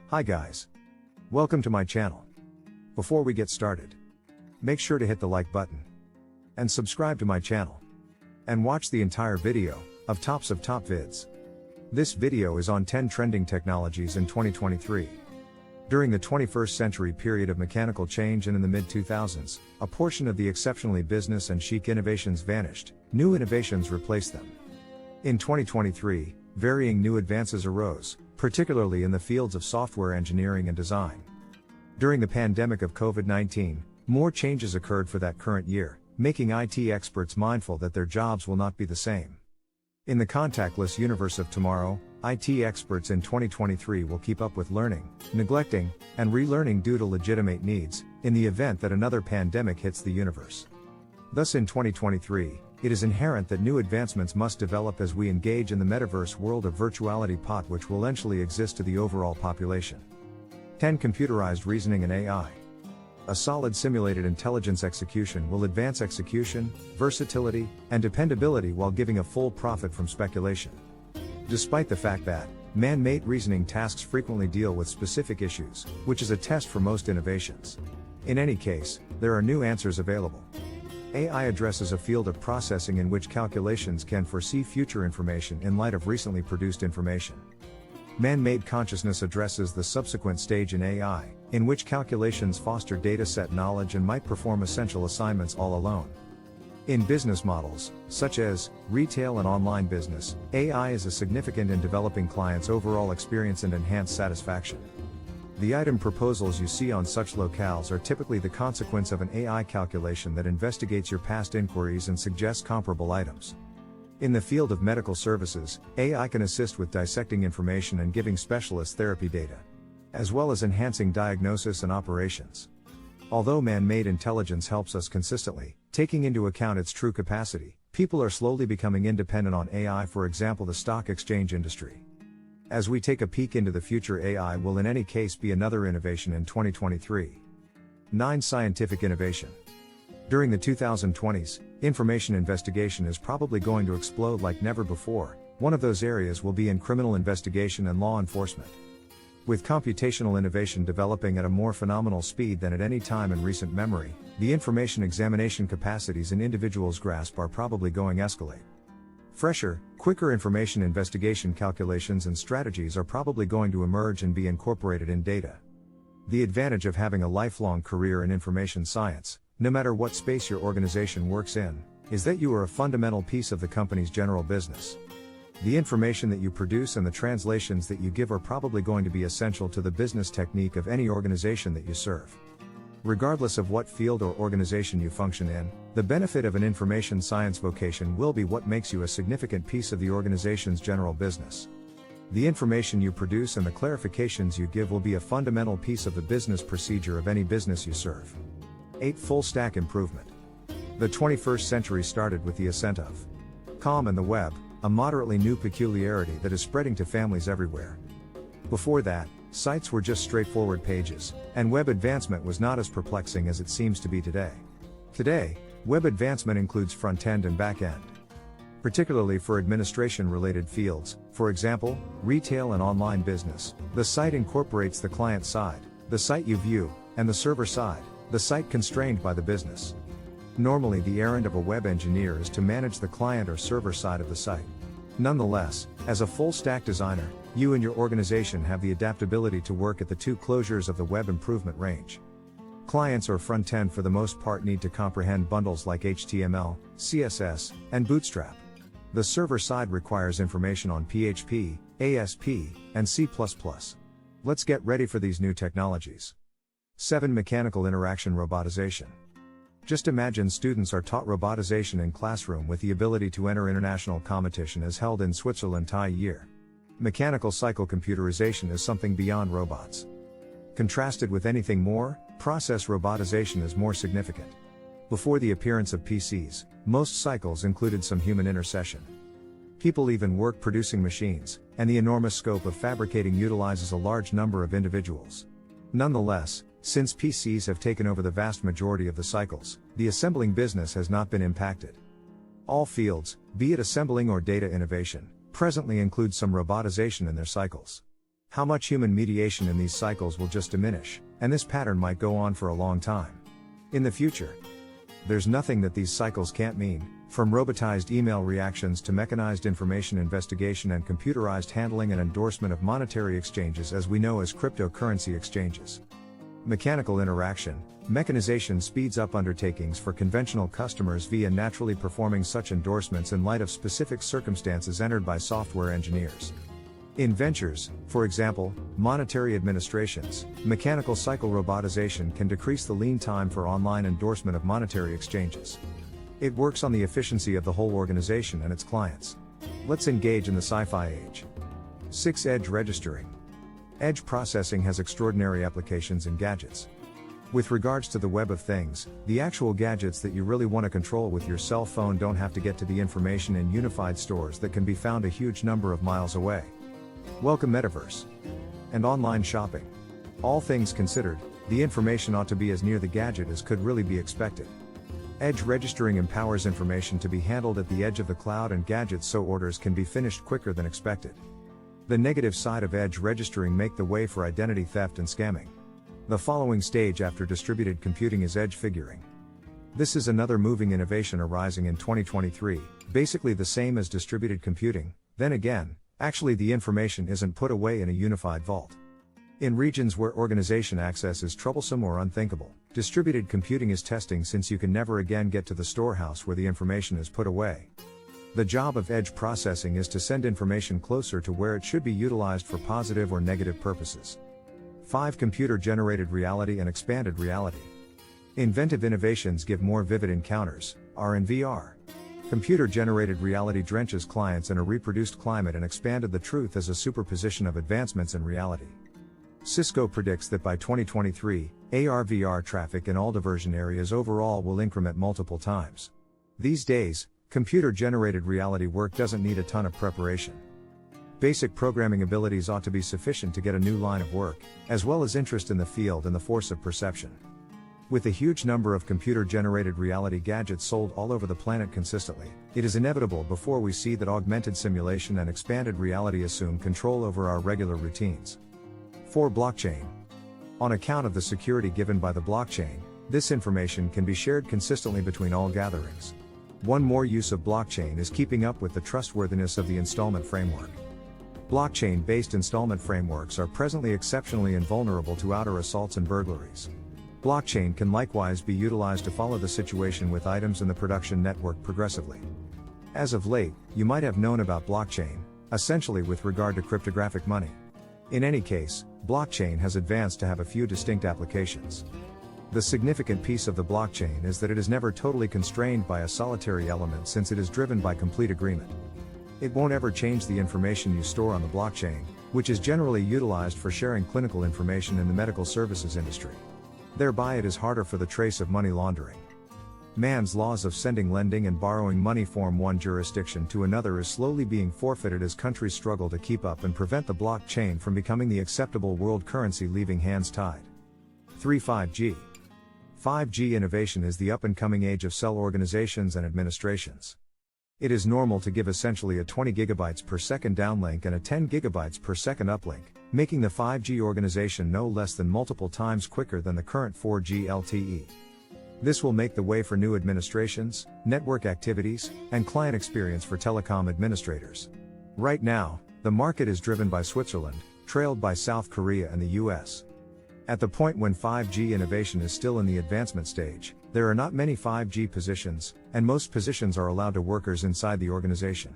Hi guys. Welcome to my channel. Before we get started, make sure to hit the like button and subscribe to my channel and watch the entire video of Tops of Top Vids. This video is on 10 trending technologies in 2023. During the 21st century period of mechanical change and in the mid-2000s, a portion of the exceptionally business and chic innovations vanished, new innovations replaced them. In 2023, varying new advances arose, particularly in the fields of software engineering and design. During the pandemic of COVID-19, more changes occurred for that current year, making IT experts mindful that their jobs will not be the same. In the contactless universe of tomorrow, IT experts in 2023 will keep up with learning, neglecting, and relearning due to legitimate needs, in the event that another pandemic hits the universe. Thus in 2023, it is inherent that new advancements must develop as we engage in the metaverse world of virtuality pot which will eventually exist to the overall population. 10. Computerized Reasoning in AI. A solid simulated intelligence execution will advance execution, versatility, and dependability while giving a full profit from speculation. Despite the fact that man-made reasoning tasks frequently deal with specific issues, which is a test for most innovations. In any case, there are new answers available. AI addresses a field of processing in which calculations can foresee future information in light of recently produced information. Man-made consciousness addresses the subsequent stage in AI, in which calculations foster dataset knowledge and might perform essential assignments all alone. In business models, such as retail and online business, AI is significant in developing clients' overall experience and enhanced satisfaction. The item proposals you see on such locales are typically the consequence of an AI calculation that investigates your past inquiries and suggests comparable items. In the field of medical services, AI can assist with dissecting information and giving specialists therapy data, as well as enhancing diagnosis and operations. Although man-made intelligence helps us consistently, taking into account its true capacity, people are slowly becoming independent on AI, for example the stock exchange industry. As we take a peek into the future, AI will in any case be another innovation in 2023. 9. Scientific innovation. During the 2020s, information investigation is probably going to explode like never before. One of those areas will be in criminal investigation and law enforcement. With computational innovation developing at a more phenomenal speed than at any time in recent memory, the information examination capacities an individual's grasp are probably going to escalate. Fresher, quicker information investigation calculations and strategies are probably going to emerge and be incorporated in data. The advantage of having a lifelong career in information science, no matter what space your organization works in, is that you are a fundamental piece of the company's general business. The information that you produce and the translations that you give are probably going to be essential to the business technique of any organization that you serve. Regardless of what field or organization you function in, the benefit of an information science vocation will be what makes you a significant piece of the organization's general business. The information you produce and the clarifications you give will be a fundamental piece of the business procedure of any business you serve. 8. Full stack improvement. The 21st century started with the ascent of COM and the web, a moderately new peculiarity that is spreading to families everywhere. Before that, sites were just straightforward pages, and web advancement was not as perplexing as it seems to be today. Today, web advancement includes front-end and back-end. Particularly for administration-related fields, for example, retail and online business, the site incorporates the client side, the site you view, and the server side, the site constrained by the business. Normally the errand of a web engineer is to manage the client or server side of the site. Nonetheless, as a full-stack designer, you and your organization have the adaptability to work at the two closures of the web improvement range. Clients or front-end for the most part need to comprehend bundles like HTML, CSS, and Bootstrap. The server side requires information on PHP, ASP, and C++. Let's get ready for these new technologies. 7. Mechanical interaction robotization. Just imagine students are taught robotization in classroom with the ability to enter international competition as held in Switzerland tie year. Mechanical cycle computerization is something beyond robots. Contrasted with anything more, process robotization is more significant. Before the appearance of PCs, most cycles included some human intercession. People even work producing machines, and the enormous scope of fabricating utilizes a large number of individuals. Nonetheless, since PCs have taken over the vast majority of the cycles, the assembling business has not been impacted. All fields, be it assembling or data innovation, presently include some robotization in their cycles. How much human mediation in these cycles will just diminish, and this pattern might go on for a long time. In the future, there's nothing that these cycles can't mean, from robotized email reactions to mechanized information investigation and computerized handling and endorsement of monetary exchanges as we know as cryptocurrency exchanges. Mechanical interaction, mechanization speeds up undertakings for conventional customers via naturally performing such endorsements in light of specific circumstances entered by software engineers. In ventures, for example, monetary administrations, mechanical cycle robotization can decrease the lean time for online endorsement of monetary exchanges. It works on the efficiency of the whole organization and its clients. Let's engage in the sci-fi age. 6. Edge registering. Edge processing has extraordinary applications in gadgets. With regards to the web of things, the actual gadgets that you really want to control with your cell phone don't have to get to the information in unified stores that can be found a huge number of miles away. Welcome metaverse and online shopping. All things considered, the information ought to be as near the gadget as could really be expected. Edge registering empowers information to be handled at the edge of the cloud and gadgets so orders can be finished quicker than expected. The negative side of edge registering make the way for identity theft and scamming. The following stage after distributed computing is edge figuring. This is another moving innovation arising in 2023, basically the same as distributed computing. Then again, actually the information isn't put away in a unified vault. In regions where organization access is troublesome or unthinkable, distributed computing is testing since you can never again get to the storehouse where the information is put away. The job of edge processing is to send information closer to where it should be utilized for positive or negative purposes. 5. Computer-generated reality and expanded reality. Inventive innovations give more vivid encounters, AR and VR. Computer-generated reality drenches clients in a reproduced climate and expanded the truth as a superposition of advancements in reality. Cisco predicts that by 2023, AR/VR traffic in all diversion areas overall will increment multiple times. These days, computer-generated reality work doesn't need a ton of preparation. Basic programming abilities ought to be sufficient to get a new line of work, as well as interest in the field and the force of perception. With a huge number of computer-generated reality gadgets sold all over the planet consistently, it is inevitable before we see that augmented simulation and expanded reality assume control over our regular routines. 4. Blockchain. On account of the security given by the blockchain, this information can be shared consistently between all gatherings. One more use of blockchain is keeping up with the trustworthiness of the installment framework. Blockchain-based installment frameworks are presently exceptionally invulnerable to outer assaults and burglaries. Blockchain can likewise be utilized to follow the situation with items in the production network progressively. As of late, you might have known about blockchain, essentially with regard to cryptographic money. In any case, blockchain has advanced to have a few distinct applications. The significant piece of the blockchain is that it is never totally constrained by a solitary element since it is driven by complete agreement. It won't ever change the information you store on the blockchain, which is generally utilized for sharing clinical information in the medical services industry. Thereby it is harder for the trace of money laundering. Man's laws of sending, lending and borrowing money from one jurisdiction to another is slowly being forfeited as countries struggle to keep up and prevent the blockchain from becoming the acceptable world currency, leaving hands tied. 3. 5G. 5G innovation is the up-and-coming age of cell organizations and administrations. It is normal to give essentially a 20 GB per second downlink and a 10 GB per second uplink, making the 5G organization no less than multiple times quicker than the current 4G LTE. This will make the way for new administrations, network activities, and client experience for telecom administrators. Right now, the market is driven by Switzerland, trailed by South Korea and the US. At the point when 5G innovation is still in the advancement stage, there are not many 5G positions, and most positions are allowed to workers inside the organization.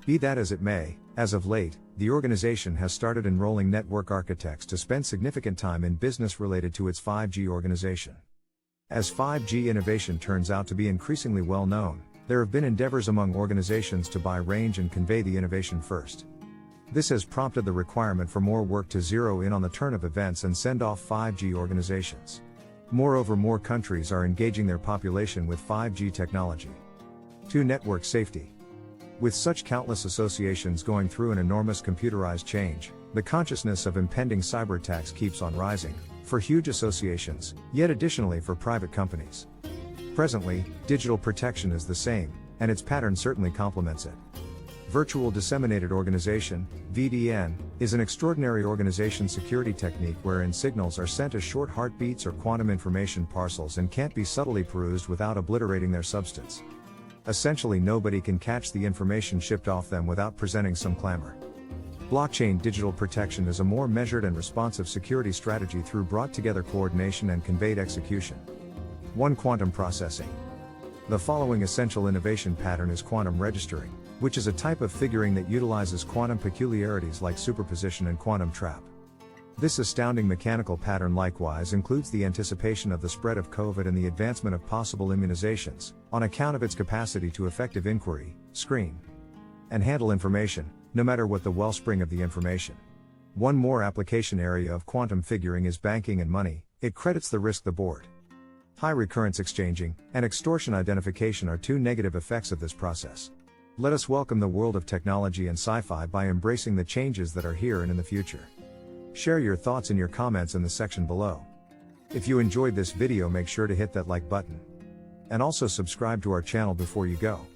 Be that as it may, as of late, the organization has started enrolling network architects to spend significant time in business related to its 5G organization. As 5G innovation turns out to be increasingly well known, there have been endeavors among organizations to buy range and convey the innovation first. This has prompted the requirement for more work to zero in on the turn of events and send off 5G organizations. Moreover, more countries are engaging their population with 5G technology. 2. Network safety. With such countless associations going through an enormous computerized change, the consciousness of impending cyber attacks keeps on rising, for huge associations, yet additionally for private companies. Presently, digital protection is the same, and its pattern certainly complements it. Virtual Disseminated Organization, VDN, is an extraordinary organization security technique wherein signals are sent as short heartbeats or quantum information parcels and can't be subtly perused without obliterating their substance. Essentially, nobody can catch the information shipped off them without presenting some clamor. Blockchain digital protection is a more measured and responsive security strategy through brought together coordination and conveyed execution. 1. Quantum processing. The following essential innovation pattern is quantum registering, which is a type of figuring that utilizes quantum peculiarities like superposition and quantum trap. This astounding mechanical pattern likewise includes the anticipation of the spread of COVID and the advancement of possible immunizations, on account of its capacity to effective inquiry, screen, and handle information, no matter what the wellspring of the information. One more application area of quantum figuring is banking and money. It credits the risk the board. High recurrence exchanging and extortion identification are two negative effects of this process. Let us welcome the world of technology and sci-fi by embracing the changes that are here and in the future. Share your thoughts in your comments in the section below. If you enjoyed this video, make sure to hit that like button. And also subscribe to our channel before you go.